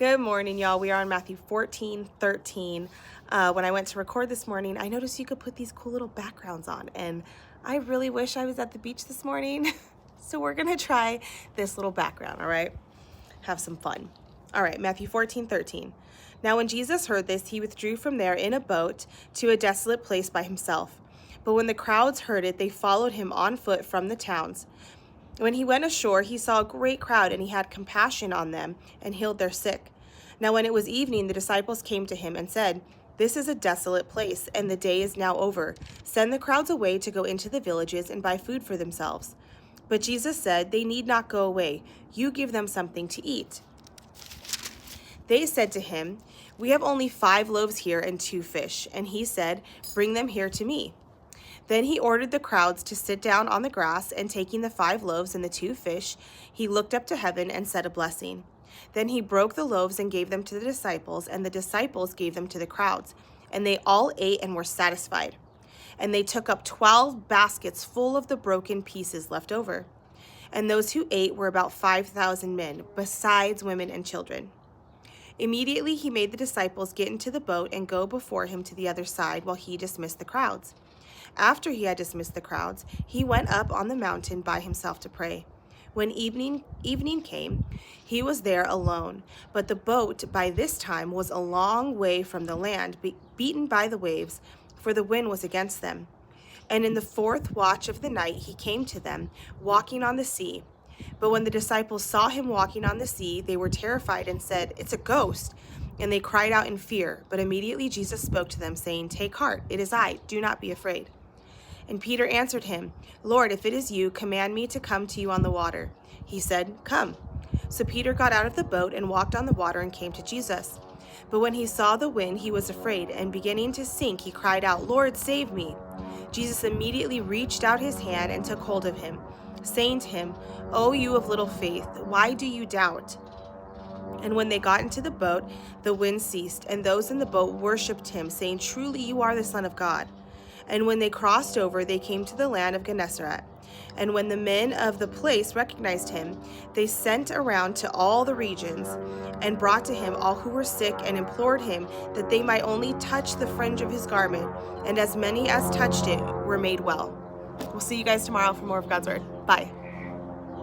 Good morning, y'all. We are on Matthew 14:13. When I went to record this morning, I noticed you could put these cool little backgrounds on, and I really wish I was at the beach this morning. So we're gonna try this little background, all right? Have some fun. All right, Matthew 14:13. Now when Jesus heard this, he withdrew from there in a boat to a desolate place by himself. But when the crowds heard it, they followed him on foot from the towns. When he went ashore, he saw a great crowd, and he had compassion on them and healed their sick. Now when it was evening, the disciples came to him and said, "This is a desolate place, and the day is now over. Send the crowds away to go into the villages and buy food for themselves." But Jesus said, "They need not go away. You give them something to eat." They said to him, "We have only 5 loaves here and 2 fish." And he said, "Bring them here to me." Then he ordered the crowds to sit down on the grass, and taking the 5 loaves and the 2 fish, he looked up to heaven and said a blessing. Then he broke the loaves and gave them to the disciples, and the disciples gave them to the crowds. And they all ate and were satisfied. And they took up 12 baskets full of the broken pieces left over. And those who ate were about 5,000 men, besides women and children. Immediately he made the disciples get into the boat and go before him to the other side while he dismissed the crowds. After he had dismissed the crowds, he went up on the mountain by himself to pray. When evening came, he was there alone, but the boat by this time was a long way from the land, beaten by the waves, for the wind was against them. And in the 4th watch of the night he came to them, walking on the sea. But when the disciples saw him walking on the sea, they were terrified and said, "It's a ghost." And they cried out in fear. But immediately Jesus spoke to them, saying, "Take heart, it is I, do not be afraid." And Peter answered him, "Lord, if it is you, command me to come to you on the water." He said, "Come." So Peter got out of the boat and walked on the water and came to Jesus. But when he saw the wind, he was afraid, and beginning to sink, he cried out, "Lord, save me." Jesus immediately reached out his hand and took hold of him, saying to him, "O you of little faith, why do you doubt?" And when they got into the boat, the wind ceased, and those in the boat worshipped him, saying, "Truly you are the Son of God." And when they crossed over, they came to the land of Gennesaret. And when the men of the place recognized him, they sent around to all the regions and brought to him all who were sick and implored him that they might only touch the fringe of his garment. And as many as touched it were made well. We'll see you guys tomorrow for more of God's Word. Bye.